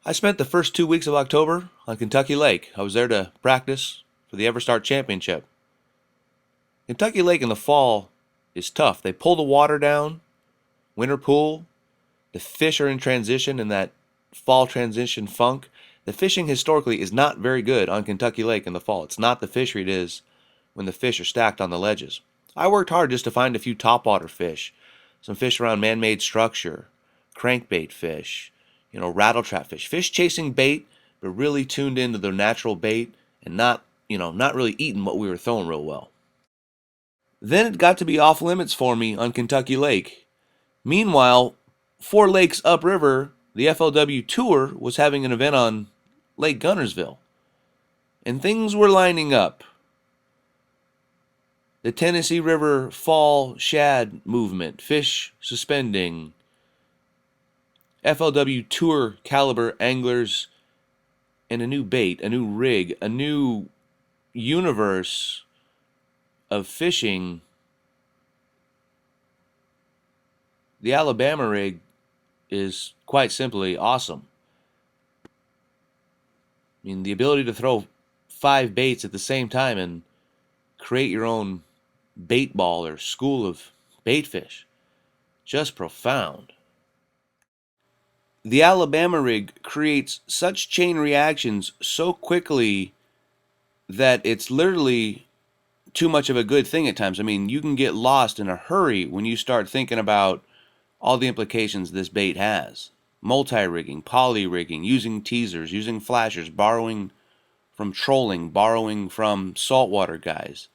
I spent the first 2 weeks of October on Kentucky Lake. I was there to practice for the Everstart Championship. Kentucky Lake in the fall is tough. They pull the water down, winter pool. The fish are in transition in that fall transition funk. The fishing historically is not very good on Kentucky Lake in the fall. It's not the fishery it is when the fish are stacked on the ledges. I worked hard just to find a few topwater fish, some fish around man-made structure, crankbait fish, rattletrap fish, fish chasing bait, but really tuned into their natural bait and not really eating what we were throwing real well. Then it got to be off limits for me on Kentucky Lake. Meanwhile, 4 lakes upriver, the FLW Tour was having an event on Lake Guntersville. And things were lining up. The Tennessee River fall shad movement, fish suspending, FLW Tour caliber anglers, and a new bait, a new rig, a new universe of fishing. The Alabama rig is quite simply awesome. I mean, the ability to throw 5 baits at the same time and create your own bait ball or school of bait fish. Just profound. The Alabama rig creates such chain reactions so quickly that it's literally too much of a good thing at times. I mean, you can get lost in a hurry when you start thinking about all the implications this bait has. Multi-rigging, poly-rigging, using teasers, using flashers, borrowing from trolling, borrowing from saltwater guys.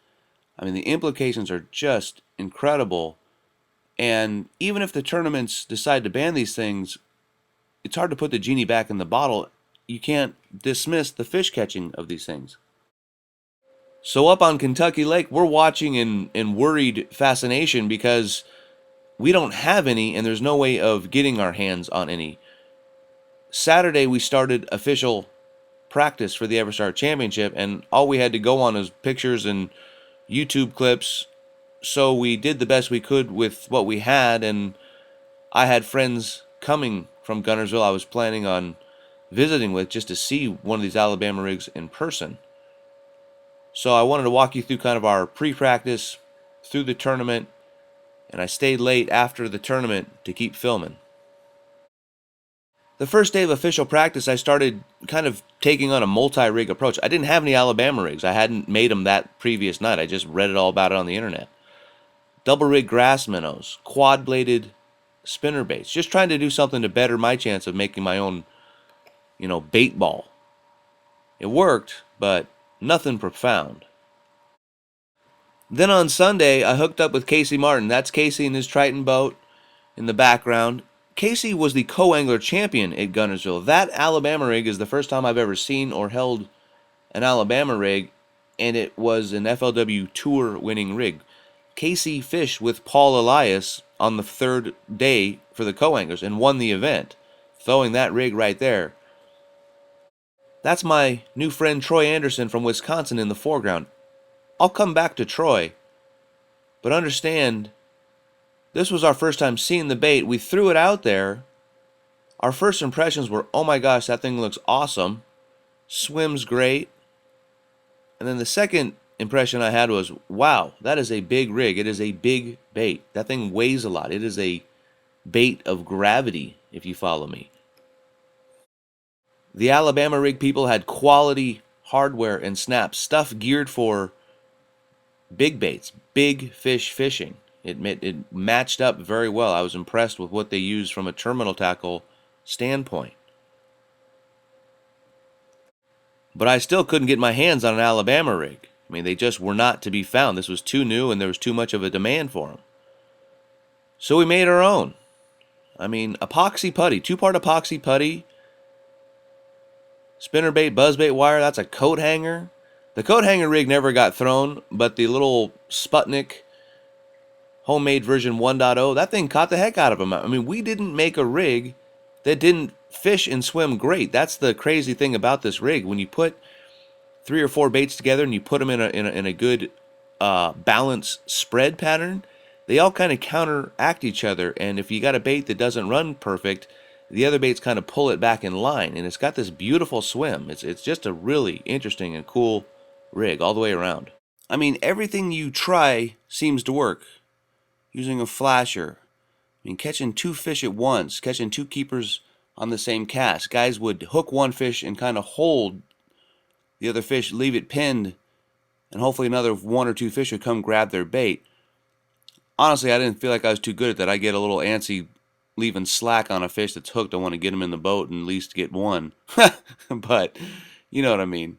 I mean, the implications are just incredible. And even if the tournaments decide to ban these things, it's hard to put the genie back in the bottle. You can't dismiss the fish catching of these things. So up on Kentucky Lake, we're watching in worried fascination because we don't have any and there's no way of getting our hands on any. Saturday we started official practice for the Everstart Championship, and all we had to go on is pictures and YouTube clips. So we did the best we could with what we had, and I had friends coming from Guntersville I was planning on visiting with just to see one of these Alabama rigs in person. So I wanted to walk you through kind of our pre-practice through the tournament, and I stayed late after the tournament to keep filming. The first day of official practice, I started kind of taking on a multi-rig approach. I didn't have any Alabama rigs. I hadn't made them that previous night. I just read it all about it on the internet. Double rig grass minnows, quad-bladed spinner baits. Just trying to do something to better my chance of making my own, bait ball. It worked, but nothing profound. Then on Sunday, I hooked up with Casey Martin. That's Casey and his Triton boat in the background. Casey was the co-angler champion at Guntersville. That Alabama rig is the first time I've ever seen or held an Alabama rig, and it was an FLW Tour winning rig. Casey fished with Paul Elias on the 3rd day for the co-anglers and won the event, throwing that rig right there. That's my new friend Troy Anderson from Wisconsin in the foreground. I'll come back to Troy, but understand, this was our first time seeing the bait. We threw it out there. Our first impressions were, oh my gosh, that thing looks awesome. Swims great. And then the second impression I had was, wow, that is a big rig. It is a big bait. That thing weighs a lot. It is a bait of gravity, if you follow me. The Alabama rig people had quality hardware and snaps, stuff geared for big baits, big fish fishing. It matched up very well. I was impressed with what they used from a terminal tackle standpoint. But I still couldn't get my hands on an Alabama rig. I mean, they just were not to be found. This was too new and there was too much of a demand for them. So we made our own. I mean, epoxy putty, 2-part epoxy putty, spinnerbait, buzzbait wire, that's a coat hanger. The coat hanger rig never got thrown, but the little Sputnik homemade version 1.0, that thing caught the heck out of them. I mean, we didn't make a rig that didn't fish and swim great. That's the crazy thing about this rig. When you put 3 or 4 baits together and you put them in a good balanced spread pattern, they all kind of counteract each other. And if you got a bait that doesn't run perfect, the other baits kind of pull it back in line, and it's got this beautiful swim. It's just a really interesting and cool rig all the way around. I mean, everything you try seems to work. Using a flasher, I mean, catching 2 fish at once, catching 2 keepers on the same cast. Guys would hook one fish and kind of hold the other fish, leave it pinned, and hopefully another 1 or 2 fish would come grab their bait. Honestly, I didn't feel like I was too good at that. I get a little antsy leaving slack on a fish that's hooked. I want to get him in the boat and at least get one. But you know what I mean.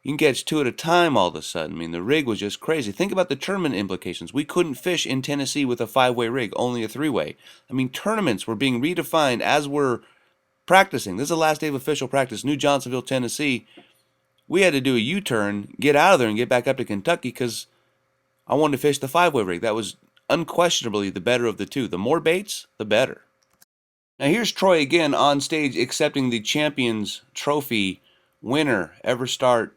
You can catch 2 at a time all of a sudden. I mean, the rig was just crazy. Think about the tournament implications. We couldn't fish in Tennessee with a 5-way rig, only a 3-way. I mean, tournaments were being redefined as we're practicing. This is the last day of official practice, New Johnsonville, Tennessee. We had to do a U-turn, get out of there, and get back up to Kentucky because I wanted to fish the 5-way rig. That was unquestionably the better of the two. The more baits, the better. Now here's Troy again on stage accepting the Champions Trophy winner, Everstart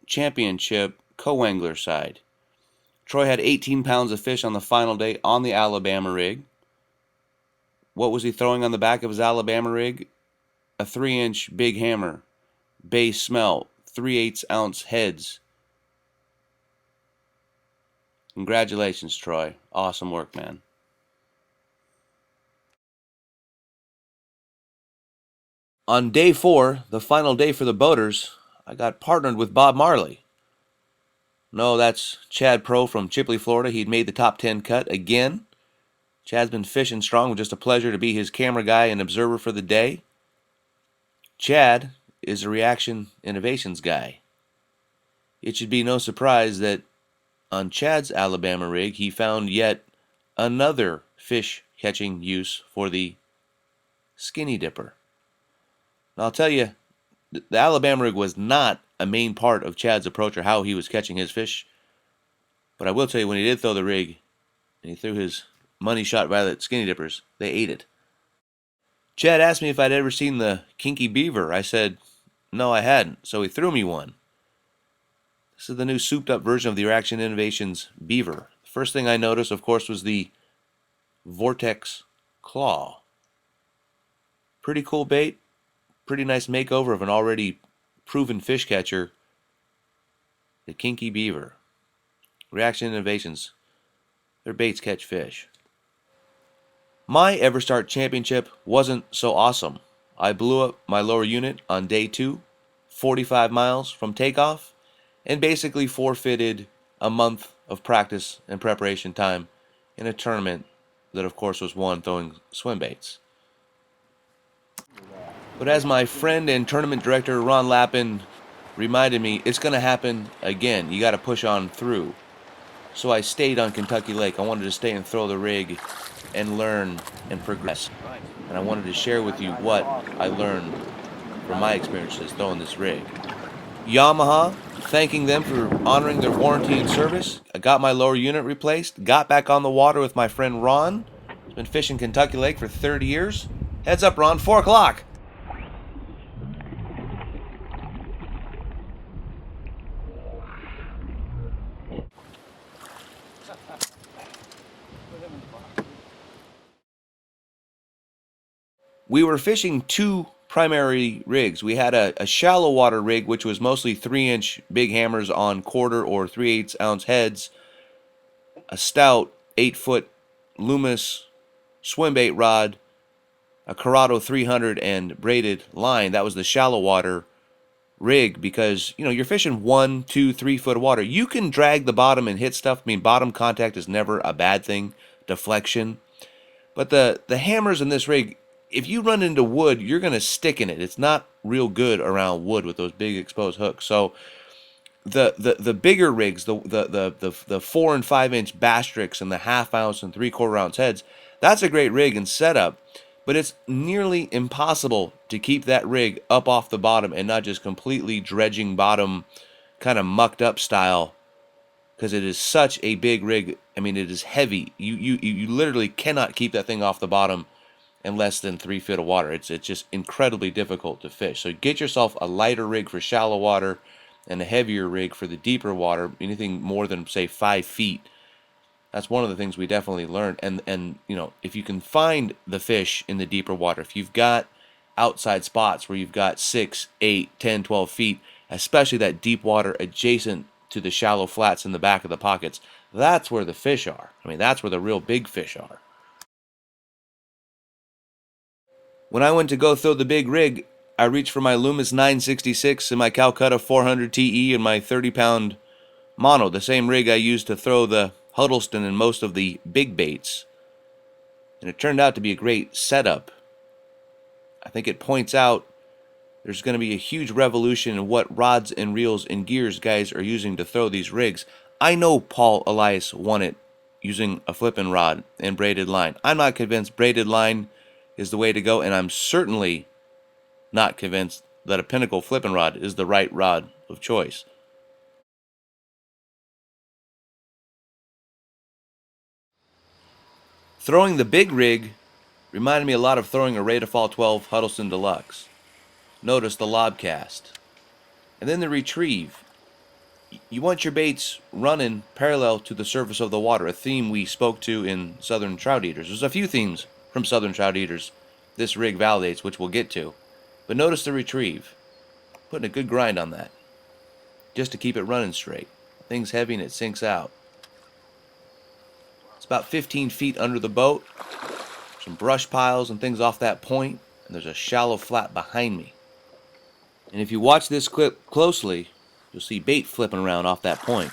Championship co-angler side. Troy had 18 pounds of fish on the final day on the Alabama rig. What was he throwing on the back of his Alabama rig? A 3-inch Big Hammer base smelt, 3/8 ounce heads. Congratulations, Troy. Awesome work, man. On day 4, the final day for the boaters, I got partnered with Bob Marley. No, that's Chad Pro from Chipley, Florida. He'd made the top 10 cut again. Chad's been fishing strong. It was just a pleasure to be his camera guy and observer for the day. Chad is a Reaction Innovations guy. It should be no surprise that on Chad's Alabama rig, he found yet another fish-catching use for the skinny dipper. Now, I'll tell you, the Alabama rig was not a main part of Chad's approach or how he was catching his fish. But I will tell you, when he did throw the rig, and he threw his money shot violet skinny dippers, they ate it. Chad asked me if I'd ever seen the Kinky Beaver. I said, no, I hadn't. So he threw me one. This is the new souped-up version of the Reaction Innovations Beaver. The first thing I noticed, of course, was the Vortex Claw. Pretty cool bait. Pretty nice makeover of an already proven fish catcher. The Kinky Beaver. Reaction Innovations. Their baits catch fish. My Everstart Championship wasn't so awesome. I blew up my lower unit on day 2, 45 miles from takeoff, and basically forfeited a month of practice and preparation time in a tournament that, of course, was won throwing swim baits. But as my friend and tournament director Ron Lappin reminded me, it's going to happen again. You got to push on through. So I stayed on Kentucky Lake. I wanted to stay and throw the rig and learn and progress. And I wanted to share with you what I learned from my experiences throwing this rig. Yamaha, thanking them for honoring their warranty and service. I got my lower unit replaced, got back on the water with my friend Ron. He's been fishing Kentucky Lake for 30 years. Heads up, Ron, 4 o'clock. We were fishing 2 primary rigs. We had a shallow water rig, which was mostly 3-inch Big Hammers on 1/4 or 3/8 ounce heads, a stout 8-foot Loomis swimbait rod, a Corrado 300, and braided line. That was the shallow water rig because, you know, you're fishing 1, 2, 3 foot of water. You can drag the bottom and hit stuff. I mean, bottom contact is never a bad thing, deflection. But the hammers in this rig, if you run into wood, you're going to stick in it. It's not real good around wood with those big exposed hooks. So the bigger rigs, the 4 and 5 inch Bastrix and the 1/2 ounce and 3/4 ounce heads, that's a great rig and setup. But it's nearly impossible to keep that rig up off the bottom and not just completely dredging bottom, kind of mucked up style, because it is such a big rig. I mean, it is heavy. You literally cannot keep that thing off the bottom in less than 3 feet of water. It's just incredibly difficult to fish. So get yourself a lighter rig for shallow water and a heavier rig for the deeper water, anything more than, say, 5 feet. That's one of the things we definitely learned. And you know, if you can find the fish in the deeper water, if you've got outside spots where you've got 6, 8, 10, 12 feet, especially that deep water adjacent to the shallow flats in the back of the pockets. That's where the fish are. I mean, that's where the real big fish are. When I went to go throw the big rig, I reached for my Loomis 966 and my Calcutta 400 TE and my 30-pound mono, the same rig I used to throw the Huddleston and most of the big baits. And it turned out to be a great setup. I think it points out there's going to be a huge revolution in what rods and reels and gears guys are using to throw these rigs. I know Paul Elias won it using a flipping rod and braided line. I'm not convinced braided line is the way to go, and I'm certainly not convinced that a Pinnacle flipping rod is the right rod of choice. Throwing the big rig reminded me a lot of throwing a Radafall 12 Huddleston Deluxe. Notice the lob cast. And then the retrieve. You want your baits running parallel to the surface of the water, a theme we spoke to in Southern Trout Eaters. There's a few themes from Southern Trout Eaters this rig validates, which we'll get to. But notice the retrieve. Putting a good grind on that, just to keep it running straight. Thing's heavy and it sinks out. It's about 15 feet under the boat. Some brush piles and things off that point, and there's a shallow flat behind me. And if you watch this clip closely, you'll see bait flipping around off that point.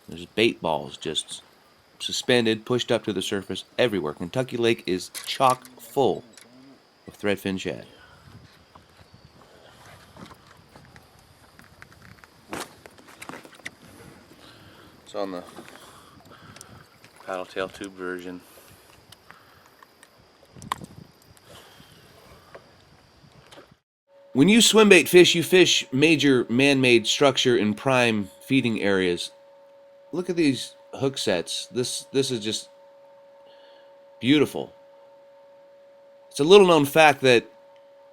There's bait balls just suspended, pushed up to the surface everywhere. Kentucky Lake is chock full of threadfin shad. It's on the paddle tail tube version. When you swimbait fish, you fish major man-made structure in prime feeding areas. Look at these hook sets. This is just beautiful. It's a little known fact that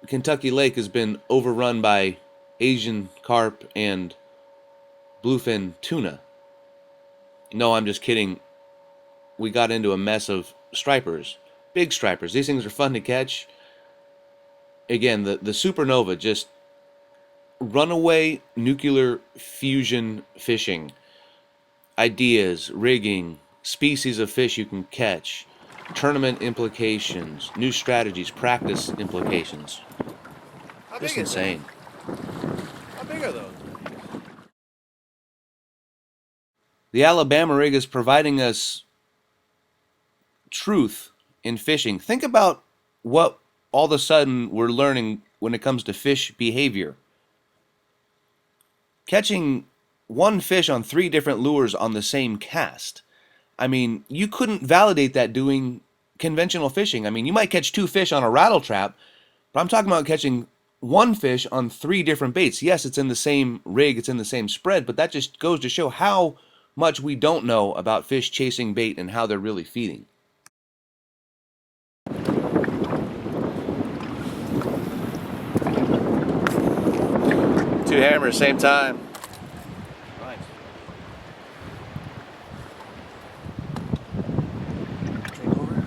Kentucky Lake has been overrun by Asian carp and bluefin tuna. No, I'm just kidding. We got into a mess of stripers, big stripers. These things are fun to catch. Again, the Supernova, just runaway nuclear fusion fishing. Ideas, rigging, species of fish you can catch, tournament implications, new strategies, practice implications. Just insane. How big are those? The Alabama rig is providing us truth in fishing. Think about what all of a sudden we're learning when it comes to fish behavior. Catching one fish on 3 different lures on the same cast. I mean, you couldn't validate that doing conventional fishing. I mean, you might catch 2 fish on a rattle trap, but I'm talking about catching one fish on 3 different baits. Yes, it's in the same rig, it's in the same spread, but that just goes to show how much we don't know about fish chasing bait and how they're really feeding. Two hammers, same time. Nice. Take over.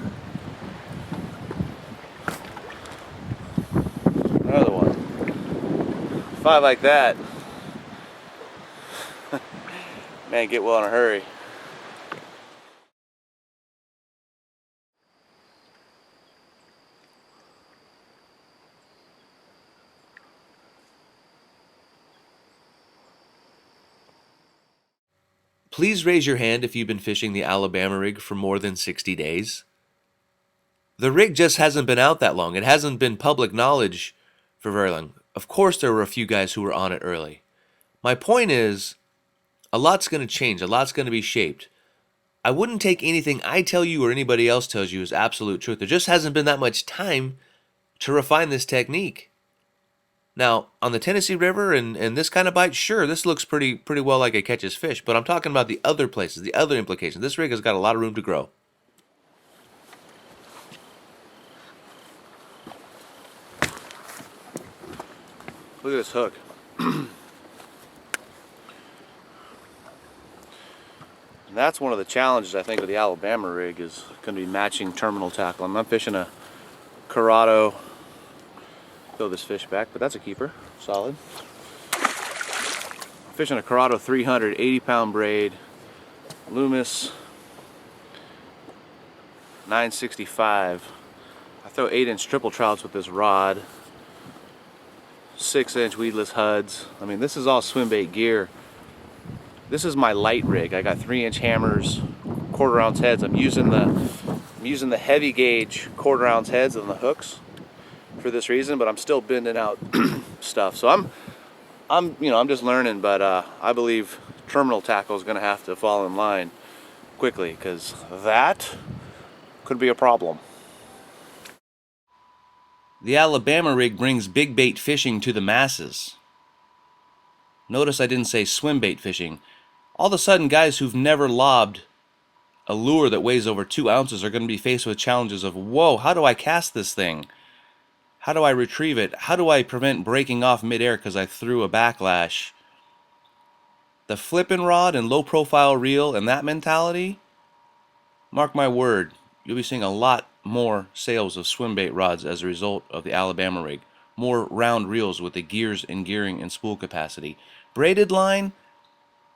Another one. 5 like that. Man, get well in a hurry. Please raise your hand if you've been fishing the Alabama rig for more than 60 days. The rig just hasn't been out that long. It hasn't been public knowledge for very long. Of course there were a few guys who were on it early. My point is, a lot's going to change. A lot's going to be shaped. I wouldn't take anything I tell you or anybody else tells you as absolute truth. There just hasn't been that much time to refine this technique. Now, on the Tennessee River and this kind of bite, sure, this looks pretty well like it catches fish, but I'm talking about the other places, the other implications. This rig has got a lot of room to grow. Look at this hook. And that's one of the challenges, I think, with the Alabama rig is going to be matching terminal tackle. I'm fishing a Corrado Throw this fish back, but that's a keeper. Solid. Fishing a Corrado 300, 80-pound braid, Loomis 965. I throw 8-inch triple trouts with this rod, 6-inch weedless Huds. I mean, this is all swim bait gear. This is my light rig. I got 3-inch hammers, quarter-ounce heads. I'm using the heavy gauge quarter-ounce heads on the hooks for this reason, but I'm still bending out stuff. So I'm just learning, but I believe terminal tackle is going to have to fall in line quickly, because that could be a problem. The Alabama rig brings big bait fishing to the masses. Notice I didn't say swim bait fishing. All of a sudden, guys who've never lobbed a lure that weighs over 2 ounces are going to be faced with challenges of, whoa, how do I cast this thing? How do I retrieve it? How do I prevent breaking off midair because I threw a backlash? The flipping rod and low profile reel and that mentality, mark my word, you'll be seeing a lot more sales of swim bait rods as a result of the Alabama rig. More round reels with the gears and gearing and spool capacity. Braided line,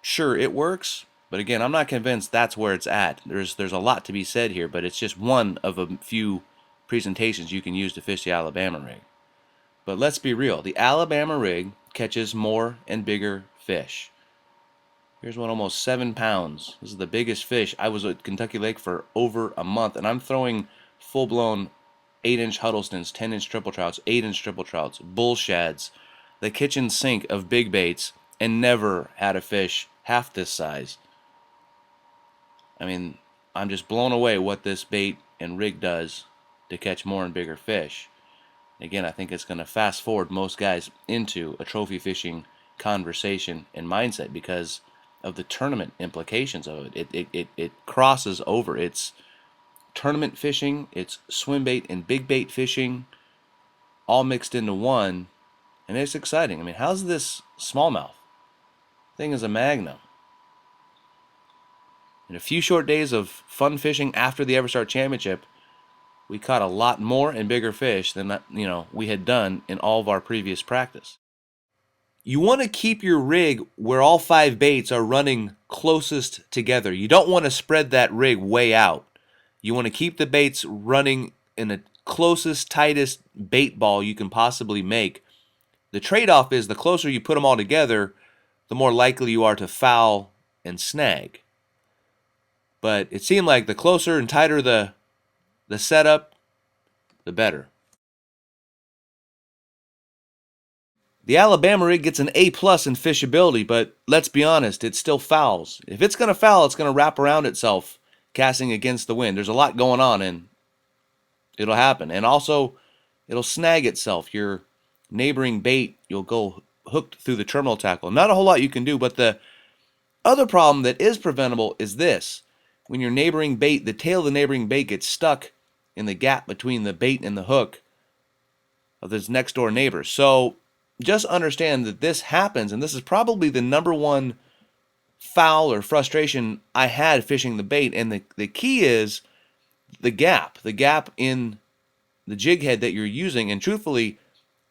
sure, it works, but again, I'm not convinced that's where it's at. There's a lot to be said here, but it's just one of a few presentations you can use to fish the Alabama rig. But let's be real, the Alabama rig catches more and bigger fish. Here's one almost 7 pounds. This is the biggest fish. I was at Kentucky Lake for over a month, and I'm throwing full-blown 8-inch Huddlestons, 10-inch triple trouts, 8-inch triple trouts, bull shads, the kitchen sink of big baits, and never had a fish half this size. I mean, I'm just blown away what this bait and rig does to catch more and bigger fish. Again, I think it's going to fast forward most guys into a trophy fishing conversation and mindset because of the tournament implications of it. It crosses over. It's tournament fishing, it's swim bait and big bait fishing, all mixed into one, and it's exciting. I mean, how's this smallmouth? Thing is a magnum. In a few short days of fun fishing after the Everstart Championship, we caught a lot more and bigger fish than we had done in all of our previous practice. You want to keep your rig where all 5 baits are running closest together. You don't want to spread that rig way out. You want to keep the baits running in the closest, tightest bait ball you can possibly make. The trade-off is the closer you put them all together, the more likely you are to foul and snag. But it seemed like the closer and tighter the setup, the better. The Alabama rig gets an A+ in fishability, but let's be honest, it still fouls. If it's going to foul, it's going to wrap around itself, casting against the wind. There's a lot going on, and it'll happen. And also, it'll snag itself. Your neighboring bait, you'll go hooked through the terminal tackle. Not a whole lot you can do, but the other problem that is preventable is this. When your neighboring bait, the tail of the neighboring bait gets stuck in the gap between the bait and the hook of its next door neighbor. So just understand that this happens, and this is probably the number one foul or frustration I had fishing the bait. And the key is the gap in the jig head that you're using. And truthfully,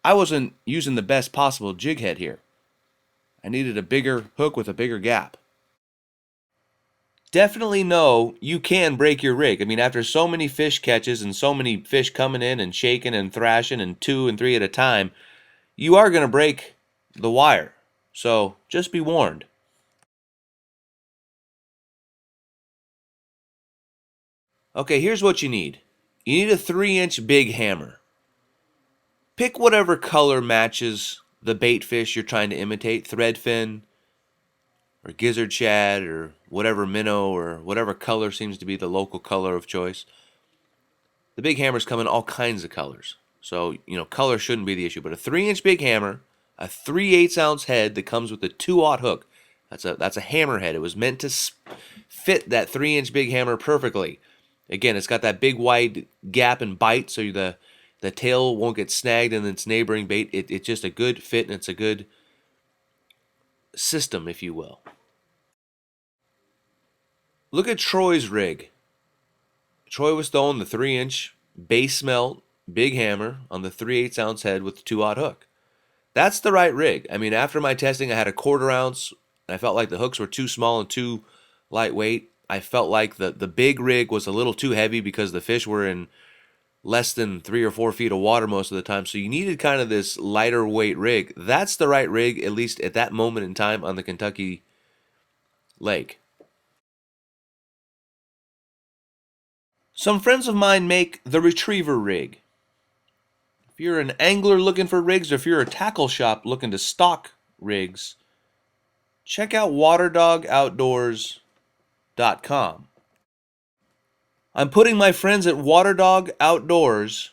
I wasn't using the best possible jig head here. I needed a bigger hook with a bigger gap. Definitely know you can break your rig. I mean, after so many fish catches and so many fish coming in and shaking and thrashing and 2 and 3 at a time, you are going to break the wire. So just be warned. Okay, here's what you need. You need a 3-inch big hammer. Pick whatever color matches the bait fish you're trying to imitate, threadfin or gizzard shad or whatever minnow or whatever color seems to be the local color of choice. The big hammers come in all kinds of colors. So, color shouldn't be the issue. But a 3-inch big hammer, a 3/8 ounce head that comes with a 2/0 hook. That's a hammer head. It was meant to fit that 3-inch big hammer perfectly. Again, it's got that big wide gap and bite so the tail won't get snagged in its neighboring bait. It's just a good fit, and it's a good system, if you will. Look at Troy's rig. Troy was throwing the 3-inch base melt Big Hammer on the 3/8 ounce head with the 2/0 hook. That's the right rig. I mean, after my testing, I had a 1/4 ounce. And I felt like the hooks were too small and too lightweight. I felt like the big rig was a little too heavy because the fish were in less than 3 or 4 feet of water most of the time. So you needed kind of this lighter weight rig. That's the right rig, at least at that moment in time on the Kentucky lake. Some friends of mine make the retriever rig. If you're an angler looking for rigs, or if you're a tackle shop looking to stock rigs, check out waterdogoutdoors.com. I'm putting my friends at Waterdog Outdoors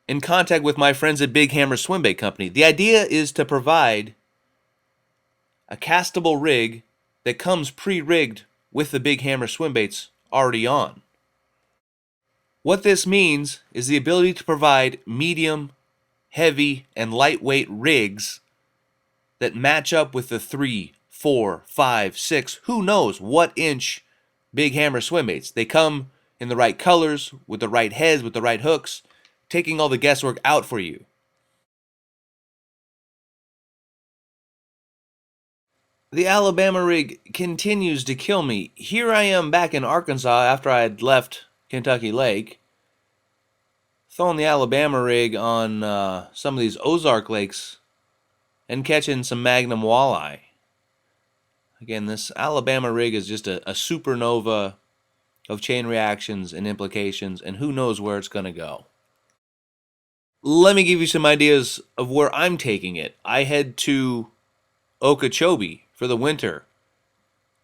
in contact with my friends at Big Hammer Swimbait Company. The idea is to provide a castable rig that comes pre-rigged with the Big Hammer swimbaits already on. What this means is the ability to provide medium, heavy, and lightweight rigs that match up with the 3, 4, 5, 6, who knows what inch Big Hammer swimbaits. They come in the right colors, with the right heads, with the right hooks, taking all the guesswork out for you. The Alabama rig continues to kill me. Here I am back in Arkansas after I had left Kentucky Lake, throwing the Alabama rig on some of these Ozark lakes and catching some Magnum walleye. Again, this Alabama rig is just a supernova of chain reactions and implications, and who knows where it's going to go. Let me give you some ideas of where I'm taking it. I head to Okeechobee for the winter.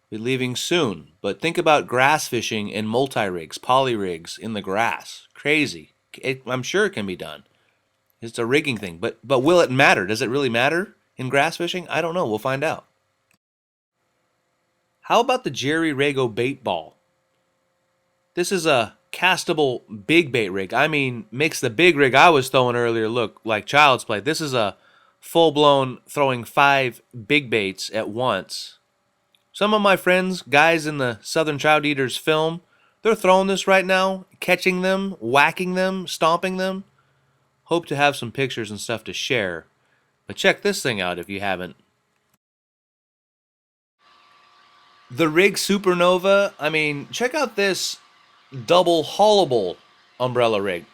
Be leaving soon, but think about grass fishing in multi-rigs, poly rigs in the grass. Crazy. I'm sure it can be done. It's a rigging thing, but will it matter? Does it really matter in grass fishing? I don't know. We'll find out. How about the Jerry Rago bait ball? This is a castable big bait rig. I mean, makes the big rig I was throwing earlier look like child's play. This is a full-blown throwing 5 big baits at once. Some of my friends, guys in the Southern Trout Eaters film, they're throwing this right now, catching them, whacking them, stomping them. Hope to have some pictures and stuff to share. But check this thing out if you haven't. The Rig Supernova, I mean, check out this double haulable umbrella rig.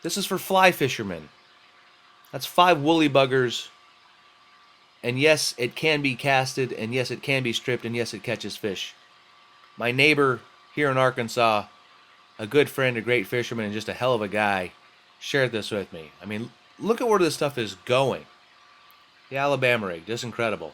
This is for fly fishermen. That's 5 woolly buggers. And yes, it can be casted, and yes, it can be stripped, and yes, it catches fish. My neighbor here in Arkansas, a good friend, a great fisherman, and just a hell of a guy, shared this with me. I mean, look at where this stuff is going. The Alabama rig, just incredible.